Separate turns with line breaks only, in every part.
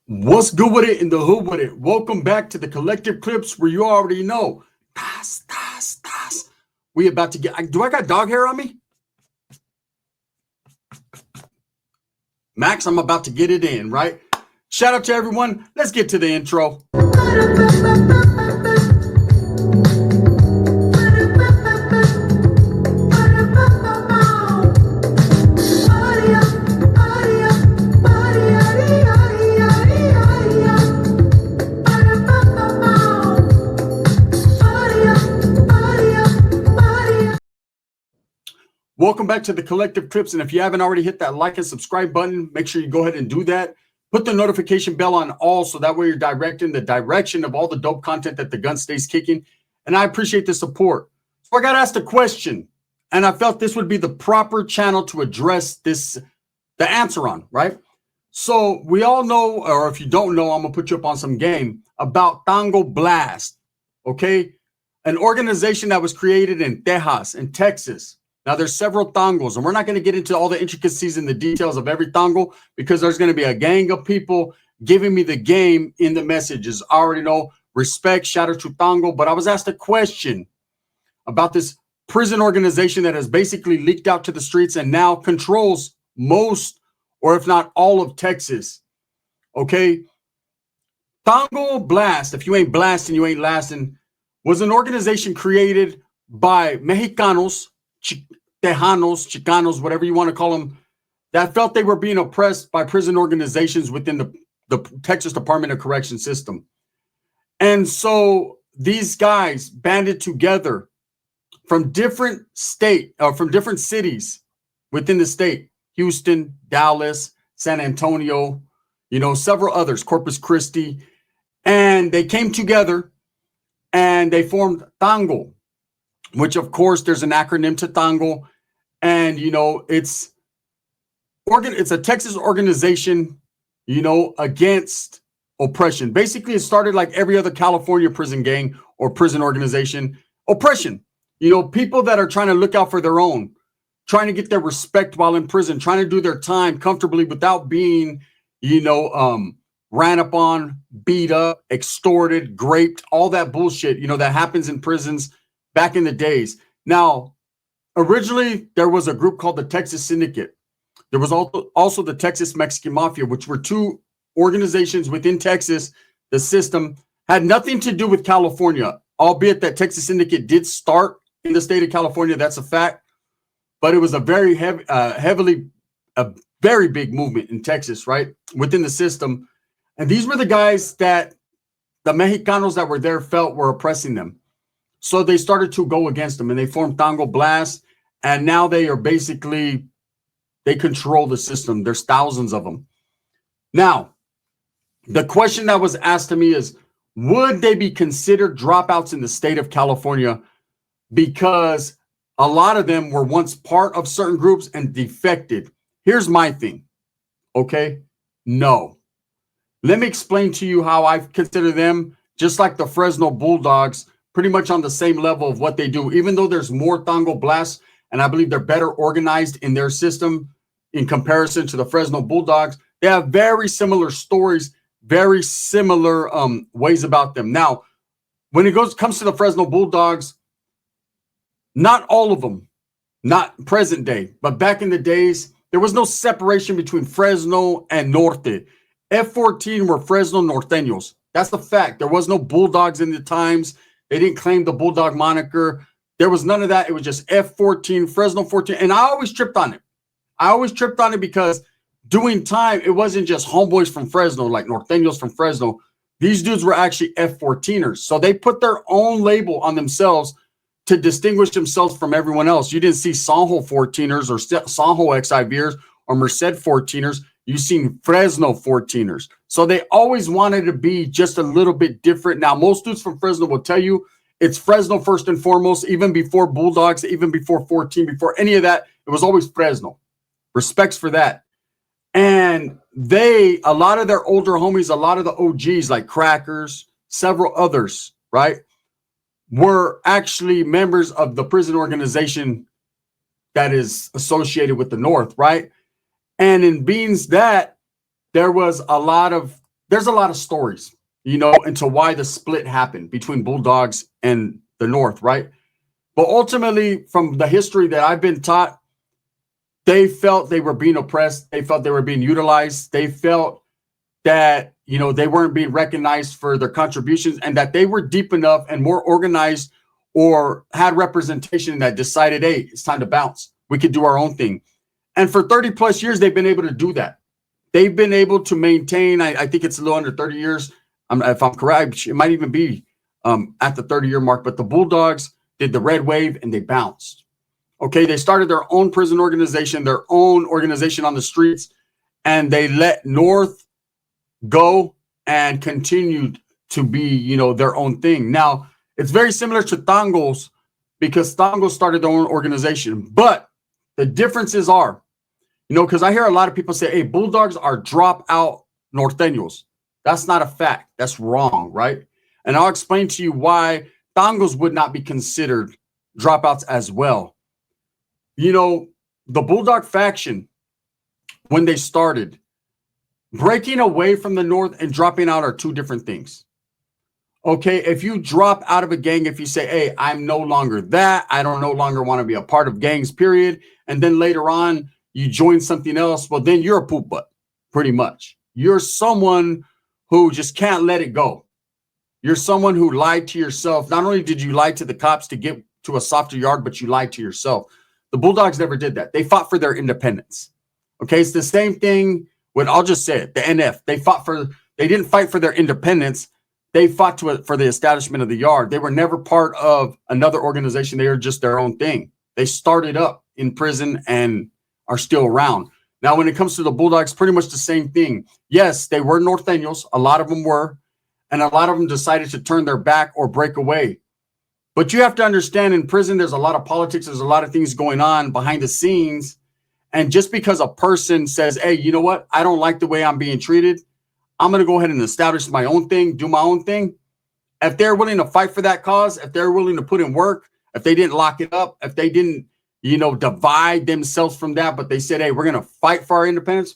What's good with it in the hood with it? Welcome back to the collective clips where you already know. Tas, tas, tas. We about to get. Do I got dog hair on me? Max, I'm about to get it in, right? Shout out to everyone. Let's get to the intro. Welcome back to the collective clips. And if you haven't already hit that like and subscribe button, make sure you go ahead and do that. Put the notification bell on all so that way you're directing the direction of all the dope content that the gun stays kicking. And I appreciate the support. So I got asked a question, and I felt this would be the proper channel to address this, the answer on, right? So we all know, or if you don't know, I'm going to put you up on some game about Tango Blast, okay? An organization that was created in Texas, in Texas. Now, there's several tangos, and we're not going to get into all the intricacies and the details of every tango because there's going to be a gang of people giving me the game in the messages. I already know, respect, shout out to Tango, but I was asked a question about this prison organization that has basically leaked out to the streets and now controls most, or if not all of Texas, okay? Tango Blast, if you ain't blasting, you ain't lasting, was an organization created by Mexicanos, Tejanos, Chicanos, whatever you want to call them, that felt they were being oppressed by prison organizations within the Texas Department of Correction system. And so these guys banded together from different cities within the state, Houston, Dallas, San Antonio, several others, Corpus Christi, and they came together and they formed Tango, which of course there's an acronym to Tango, and it's a Texas organization, against oppression. Basically, it started like every other California prison gang or prison organization, oppression. People that are trying to look out for their own, trying to get their respect while in prison, trying to do their time comfortably without being, ran upon, beat up, extorted, raped, all that bullshit, that happens in prisons back in the days. Now, originally, there was a group called the Texas Syndicate. There was also the Texas Mexican Mafia, which were two organizations within Texas. The system had nothing to do with California, albeit that Texas Syndicate did start in the state of California. That's a fact. But it was a very a very big movement in Texas, right, within the system. And these were the guys that the Mexicanos that were there felt were oppressing them. So they started to go against them, and they formed Tango Blast, and now they are basically, they control the system. There's thousands of them. Now, the question that was asked to me is, would they be considered dropouts in the state of California? Because a lot of them were once part of certain groups and defected. Here's my thing, okay? No. Let me explain to you how I consider them, just like the Fresno Bulldogs, pretty much on the same level of what they do, even though there's more Tango Blasts, and I believe they're better organized in their system in comparison to the Fresno Bulldogs. They have very similar stories, very similar ways about them. Now, when it comes to the Fresno Bulldogs, not all of them, not present day, but back in the days, there was no separation between Fresno and Norte. F-14 were Fresno Norteños. That's the fact. There was no Bulldogs in the times. They didn't claim the Bulldog moniker. There was none of that. It was just F-14, Fresno 14. And I always tripped on it. I always tripped on it because doing time, it wasn't just homeboys from Fresno, like Norteños from Fresno. These dudes were actually F-14ers. So they put their own label on themselves to distinguish themselves from everyone else. You didn't see Sanjo 14ers or Sanjo XIVers or Merced 14ers. You've seen Fresno 14ers. So they always wanted to be just a little bit different. Now, most dudes from Fresno will tell you it's Fresno first and foremost, even before Bulldogs, even before 14, before any of that, it was always Fresno. Respects for that. And a lot of their older homies, a lot of the OGs like Crackers, several others, right, were actually members of the prison organization that is associated with the North, right? And in being that, there was there's a lot of stories, into why the split happened between Bulldogs and the North, right? But ultimately, from the history that I've been taught, they felt they were being oppressed. They felt they were being utilized. They felt that, they weren't being recognized for their contributions, and that they were deep enough and more organized or had representation that decided, hey, it's time to bounce. We could do our own thing. And for 30 plus years, they've been able to do that. They've been able to maintain, I think it's a little under 30 years. If I'm correct, it might even be at the 30-year mark. But the Bulldogs did the red wave and they bounced. Okay, they started their own prison organization, their own organization on the streets, and they let North go and continued to be, their own thing. Now, it's very similar to Tango's, because Tango started their own organization. But the differences are, because I hear a lot of people say, hey, Bulldogs are dropout Norteños. That's not a fact. That's wrong, right? And I'll explain to you why Tangos would not be considered dropouts as well. The Bulldog faction, when they started, breaking away from the North and dropping out are two different things. Okay, if you drop out of a gang, if you say, hey, I'm no longer that, I don't no longer want to be a part of gangs, period, and then later on you join something else, well, then you're a poop butt, pretty much. You're someone who just can't let it go. You're someone who lied to yourself. Not only did you lie to the cops to get to a softer yard, but you lied to yourself. The Bulldogs never did that. They fought for their independence. Okay, it's the same thing with, I'll just say it, the NF. They didn't fight for their independence. They fought for the establishment of the yard. They were never part of another organization. They were just their own thing. They started up in prison and are still around. Now, when it comes to the Bulldogs, pretty much the same thing. Yes, they were Norteños. A lot of them were. And a lot of them decided to turn their back or break away. But you have to understand, in prison, there's a lot of politics. There's a lot of things going on behind the scenes. And just because a person says, hey, you know what? I don't like the way I'm being treated. I'm going to go ahead and establish my own thing, do my own thing. If they're willing to fight for that cause, if they're willing to put in work, if they didn't lock it up, if they didn't, divide themselves from that, but they said, hey, we're going to fight for our independence,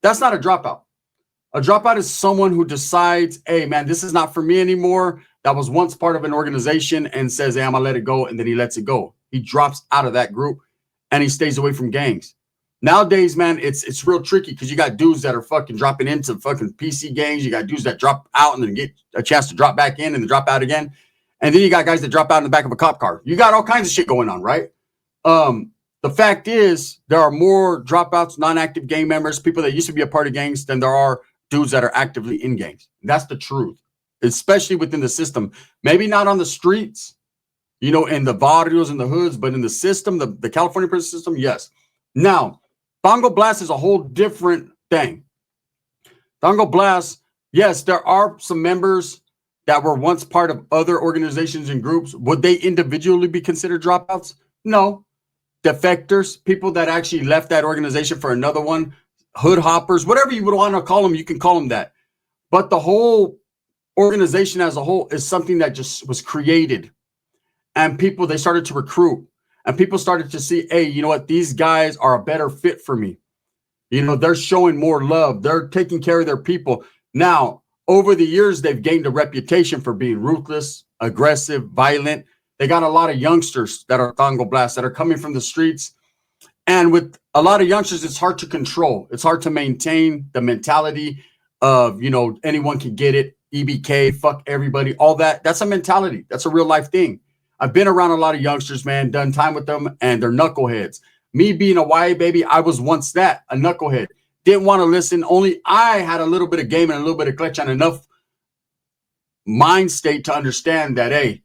that's not a dropout. A dropout is someone who decides, hey, man, this is not for me anymore. That was once part of an organization and says, hey, I'm going to let it go. And then he lets it go. He drops out of that group and he stays away from gangs. Nowadays, man, it's real tricky because you got dudes that are fucking dropping into fucking PC gangs. You got dudes that drop out and then get a chance to drop back in and then drop out again. And then you got guys that drop out in the back of a cop car. You got all kinds of shit going on, right? The fact is, there are more dropouts, non-active gang members, people that used to be a part of gangs, than there are dudes that are actively in gangs. That's the truth, especially within the system. Maybe not on the streets, in the barrios and the hoods, but in the system, the California prison system, yes. Now, Tango Blast is a whole different thing. Tango Blast, yes, there are some members that were once part of other organizations and groups. Would they individually be considered dropouts? No. Defectors, people that actually left that organization for another one, hood hoppers, whatever you would want to call them, you can call them that. But the whole organization as a whole is something that just was created. And people, they started to recruit. And people started to see, hey, you know what? These guys are a better fit for me. They're showing more love. They're taking care of their people. Now, over the years, they've gained a reputation for being ruthless, aggressive, violent. They got a lot of youngsters that are Tango Blast that are coming from the streets. And with a lot of youngsters, it's hard to control. It's hard to maintain the mentality of, anyone can get it. EBK, fuck everybody, all that. That's a mentality. That's a real life thing. I've been around a lot of youngsters, man, done time with them, and they're knuckleheads. Me being a YA baby, I was once that, a knucklehead. Didn't want to listen. Only I had a little bit of game and a little bit of clutch and enough mind state to understand that, hey,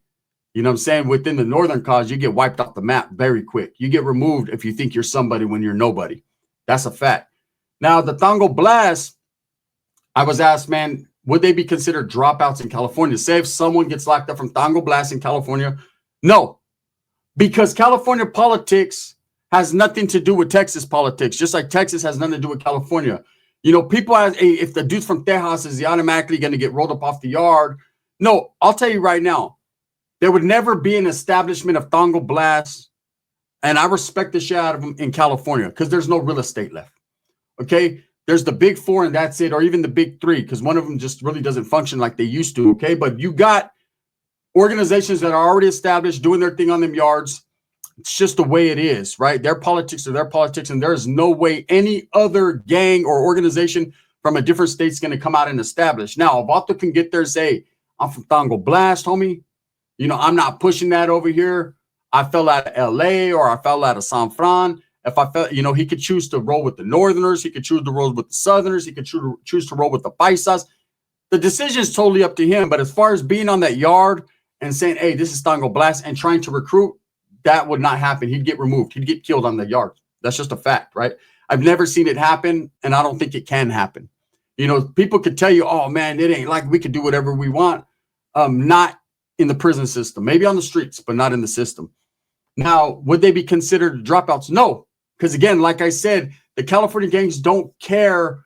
within the Northern cause, you get wiped off the map very quick. You get removed if you think you're somebody when you're nobody. That's a fact. Now, the Tango Blast, I was asked, man, would they be considered dropouts in California? Say if someone gets locked up from Tango Blast in California, no, because California politics has nothing to do with Texas politics, just like Texas has nothing to do with California. People ask, hey, if the dude's from Tejas, is he automatically going to get rolled up off the yard? No, I'll tell you right now, there would never be an establishment of Tango Blast, and I respect the shit out of them in California because there's no real estate left. Okay, There's the big four and that's it, or even the big three, because one of them just really doesn't function like they used to. Okay. But you got organizations that are already established doing their thing on them yards. It's just the way it is, right? Their politics are their politics, and there is no way any other gang or organization from a different state is going to come out and establish. Now, Vato can get there and say, I'm from Tango Blast, homie. You know, I'm not pushing that over here. I fell out of LA or I fell out of San Fran. If I felt, you know, he could choose to roll with the Northerners. He could choose to roll with the Southerners. He could choose to roll with the Paisas. The decision is totally up to him. But as far as being on that yard and saying, hey, this is Tango Blast, and trying to recruit, that would not happen. He'd get removed. He'd get killed on the yard. That's just a fact, right? I've never seen it happen, and I don't think it can happen. You know, people could tell you, oh, man, it ain't like we could do whatever we want. Not in the prison system. Maybe on the streets, but not in the system. Now, would they be considered dropouts? No. Because again, like I said, the California gangs don't care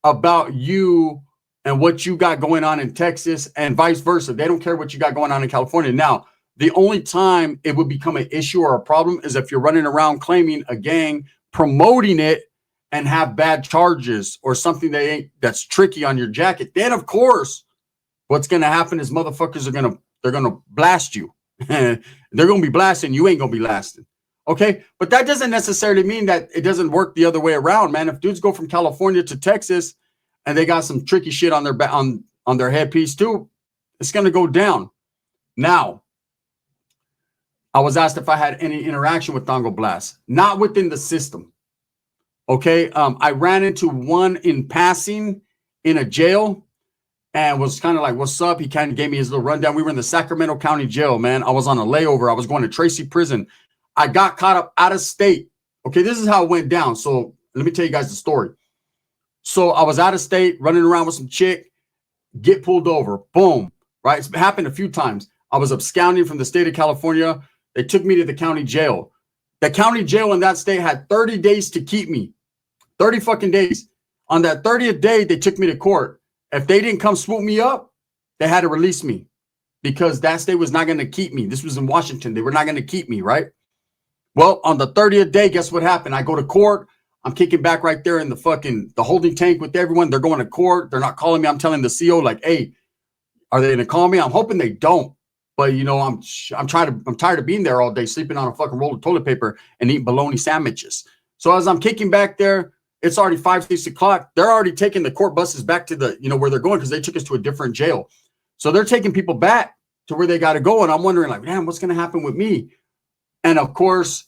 about you and what you got going on in Texas and vice versa. They don't care what you got going on in California. Now, the only time it would become an issue or a problem is if you're running around claiming a gang, promoting it, and have bad charges or something that's tricky on your jacket. Then, of course, what's going to happen is motherfuckers are they're gonna blast you. They're gonna be blasting. You ain't gonna be lasting. Okay, but that doesn't necessarily mean that it doesn't work the other way around, man. If dudes go from California to Texas and they got some tricky shit on their on their headpiece too, it's gonna go down. Now, I was asked if I had any interaction with Tango Blast, not within the system. Okay, I ran into one in passing in a jail and was kind of like, what's up? He kind of gave me his little rundown. We were in the Sacramento County Jail, man. I was on a layover. I was going to Tracy Prison. I got caught up out of state. Okay, this is how it went down. So let me tell you guys the story. So I was out of state, running around with some chick, get pulled over. Boom, right? It's happened a few times. I was absconding from the state of California. They took me to the county jail. The county jail in that state had 30 days to keep me. 30 fucking days. On that 30th day, they took me to court. If they didn't come swoop me up, they had to release me because that state was not going to keep me. This was in Washington. They were not going to keep me, right? Well, on the 30th day, guess what happened? I go to court. I'm kicking back right there in the holding tank with everyone. They're going to court. They're not calling me. I'm telling the CO like, hey, are they going to call me? I'm hoping they don't. But, you know, I'm tired of being there all day, sleeping on a fucking roll of toilet paper and eating bologna sandwiches. So as I'm kicking back there, it's already 5, 6 o'clock. They're already taking the court buses back to the, you know, where they're going because they took us to a different jail. So they're taking people back to where they got to go. And I'm wondering like, man, what's going to happen with me? And of course,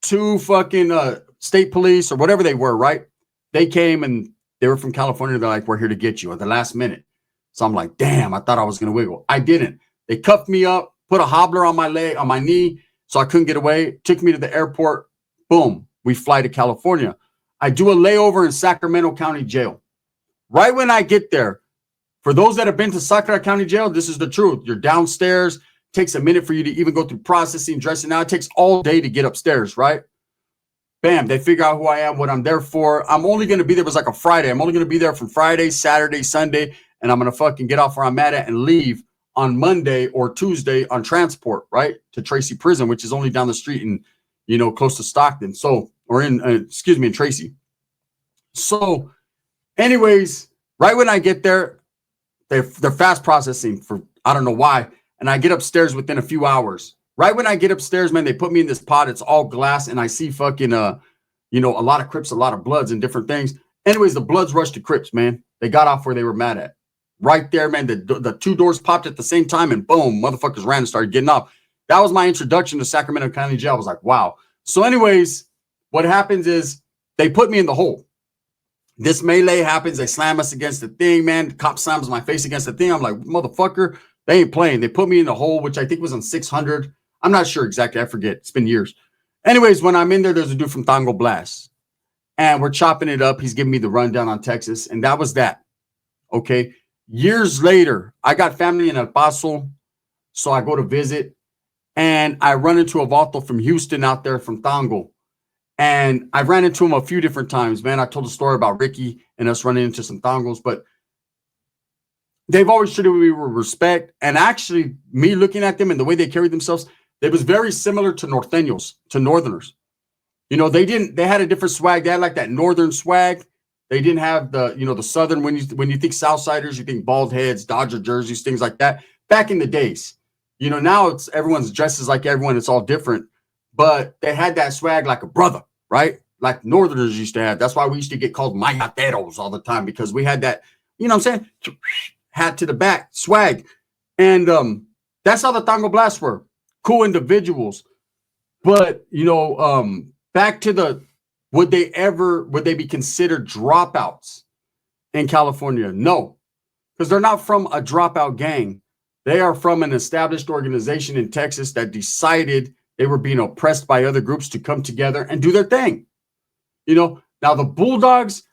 2 fucking state police or whatever they were, right? They came and they were from California. They're like, we're here to get you at the last minute. So I'm like, damn, I thought I was going to wiggle. I didn't. They cuffed me up, put a hobbler on my leg, on my knee, so I couldn't get away. Took me to the airport. Boom. We fly to California. I do a layover in Sacramento County Jail. Right when I get there, for those that have been to Sacramento County Jail, this is the truth. You're downstairs. Takes a minute for you to even go through processing, dressing out. It takes all day to get upstairs, right? Bam, they figure out who I am, what I'm there for. I'm only going to be there. It was like a Friday. I'm only going to be there from Friday, Saturday, Sunday, and I'm going to fucking get off where I'm at and leave on Monday or Tuesday on transport, right, to Tracy Prison, which is only down the street and, you know, close to Stockton. So, or in, in Tracy. So, anyways, right when I get there, they're fast processing for, I don't know why. And I get upstairs within a few hours. Right when I get upstairs, man, they put me in this pod. It's all glass. And I see fucking, you know, a lot of Crips, a lot of Bloods and different things. Anyways, the Bloods rushed to Crips, man. They got off where they were mad at. Right there, man, the 2 doors popped at the same time and boom, motherfuckers ran and started getting off. That was my introduction to Sacramento County Jail. I was like, wow. So anyways, what happens is they put me in the hole. This melee happens. They slam us against the thing, man. The cop slams my face against the thing. I'm like, motherfucker, they ain't playing. They put me in the hole, which I think was on 600. I'm not sure exactly. I forget. It's been years. Anyways, when I'm in there, there's a dude from Tango Blast. And we're chopping it up. He's giving me the rundown on Texas. And that was that. Okay. Years later, I got family in El Paso, so I go to visit, and I run into a vato from Houston out there from Tango, and I ran into him a few different times, man. I told a story about Ricky and us running into some Tangos, but they've always treated me with respect, and actually, me looking at them and the way they carried themselves, it was very similar to Norteños, to Northerners. You know, they had a different swag. They had like that Northern swag They didn't have the, you know, the Southern, when you think Southsiders, you think bald heads, Dodger jerseys, things like that. Back in the days, you know, now it's everyone's dresses like everyone. It's all different, but they had that swag like a brother, right? Like Northerners used to have. That's why we used to get called mayateros all the time, because we had that, you know what I'm saying? Hat to the back, swag. And that's how the Tango Blasts were. Cool individuals. But, you know, back to the, would they be considered dropouts in California? No, because they're not from a dropout gang. They are from an established organization in Texas that decided they were being oppressed by other groups to come together and do their thing. You know, now the Bulldogs,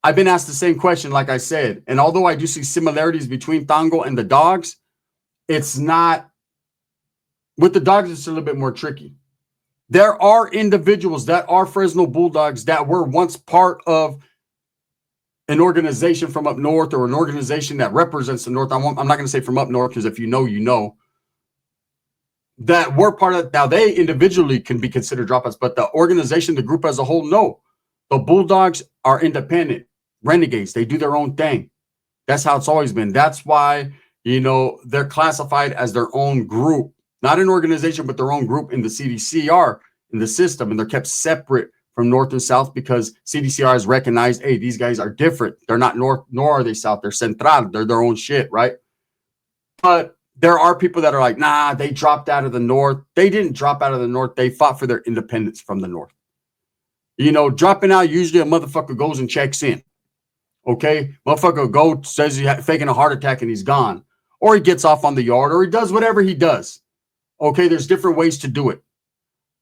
I've been asked the same question, like I said, and although I do see similarities between Tango and the Dogs, it's not, with the Dogs, it's a little bit more tricky. There are individuals that are Fresno Bulldogs that were once part of an organization from up north, or an organization that represents the north. I'm not going to say from up north, because if you know, you know, that were part of. Now, they individually can be considered dropouts, but the organization, the group as a whole, no. The Bulldogs are independent renegades. They do their own thing. That's how it's always been. That's why, you know, they're classified as their own group. Not an organization, but their own group in the CDCR, in the system, and they're kept separate from North and South because CDCR has recognized, hey, these guys are different. They're not North, nor are they South. They're Central. They're their own shit, right? But there are people that are like, nah, they dropped out of the North. They didn't drop out of the North. They fought for their independence from the North. You know, dropping out, usually a motherfucker goes and checks in. Okay? Motherfucker go, says he's faking a heart attack and he's gone. Or he gets off on the yard, or he does whatever he does. Okay, there's different ways to do it.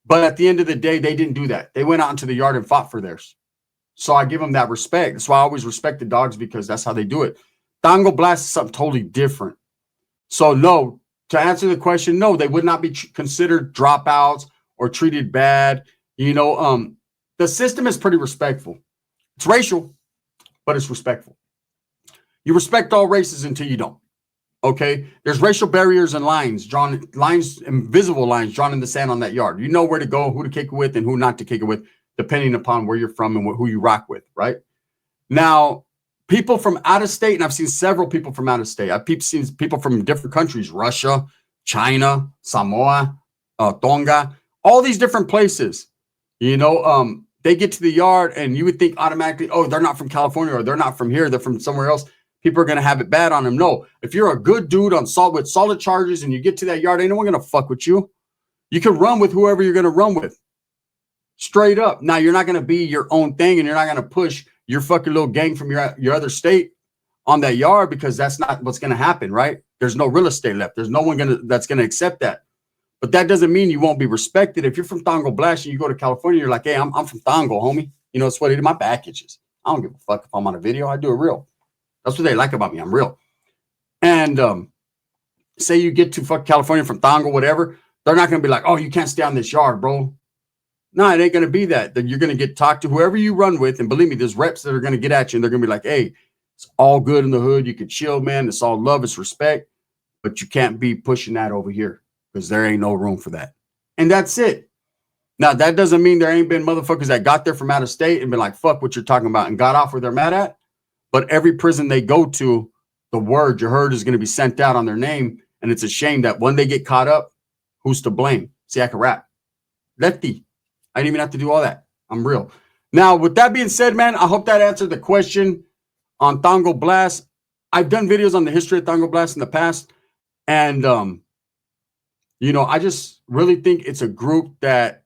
But at the end of the day, they didn't do that. They went out into the yard and fought for theirs. So I give them that respect. That's why I always respect the Dogs, because that's how they do it. Tango Blast is something totally different. So no, to answer the question, no, they would not be considered dropouts or treated bad. You know, the system is pretty respectful. It's racial, but it's respectful. You respect all races until you don't. Okay, there's racial barriers and lines drawn, invisible lines drawn in the sand on that yard. You know where to go, who to kick it with, and who not to kick it with, depending upon where you're from and who you rock with, right? Now, people from out of state, and I've seen several people from out of state. I've seen people from different countries, Russia, China, Samoa, Tonga, all these different places. You know, they get to the yard, and you would think automatically, oh, they're not from California, or they're not from here, they're from somewhere else. People are going to have it bad on them. No, if you're a good dude on with solid charges and you get to that yard, ain't no one going to fuck with you. You can run with whoever you're going to run with. Straight up. Now, you're not going to be your own thing, and you're not going to push your fucking little gang from your other state on that yard, because that's not what's going to happen, right? There's no real estate left. There's no one that's going to accept that. But that doesn't mean you won't be respected. If you're from Tango Blast and you go to California, you're like, hey, I'm from Tango, homie. You know, it's what it is. My package is. I don't give a fuck if I'm on a video. I do it real. That's what they like about me. I'm real. And say you get to fuck California from Tango, whatever, they're not going to be like, oh, you can't stay on this yard, bro. No, it ain't going to be that. Then you're going to get talked to whoever you run with. And believe me, there's reps that are going to get at you, and they're going to be like, hey, it's all good in the hood. You can chill, man. It's all love. It's respect. But you can't be pushing that over here, because there ain't no room for that. And that's it. Now, that doesn't mean there ain't been motherfuckers that got there from out of state and been like, fuck what you're talking about, and got off where they're mad at. But every prison they go to, the word you heard is going to be sent out on their name. And it's a shame that when they get caught up, who's to blame? See, I can rap. Lefty. I didn't even have to do all that. I'm real. Now, with that being said, man, I hope that answered the question on Tango Blast. I've done videos on the history of Tango Blast in the past. And, you know, I just really think it's a group that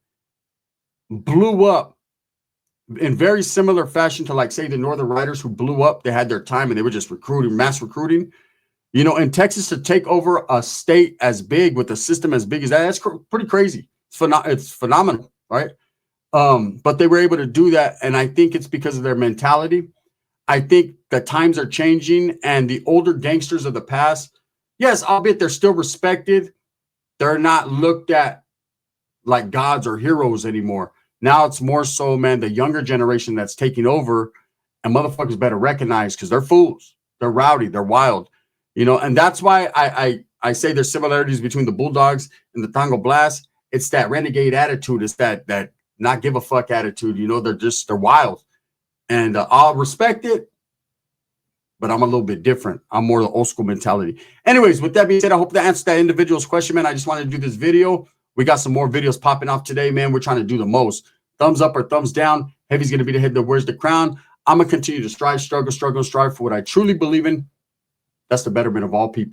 blew up in very similar fashion to, like, say, the Northern Riders, who blew up. They had their time and they were just recruiting, mass recruiting. You know, in Texas, to take over a state as big with a system as big as that, that's pretty crazy. It's phenomenal, right? But they were able to do that, and I think it's because of their mentality. I think the times are changing, and the older gangsters of the past, yes, albeit they're still respected, they're not looked at like gods or heroes anymore. Now it's more so, man, the younger generation that's taking over, and motherfuckers better recognize, because they're fools. They're rowdy. They're wild. You know, and that's why I say there's similarities between the Bulldogs and the Tango Blast. It's that renegade attitude. It's that not give a fuck attitude. You know, they're wild. And I'll respect it, but I'm a little bit different. I'm more the old school mentality. Anyways, with that being said, I hope that answered that individual's question, man. I just wanted to do this video. We got some more videos popping off today, man. We're trying to do the most. Thumbs up or thumbs down. Heavy's going to be the head that wears the crown. I'm going to continue to strive, struggle, strive for what I truly believe in. That's the betterment of all people.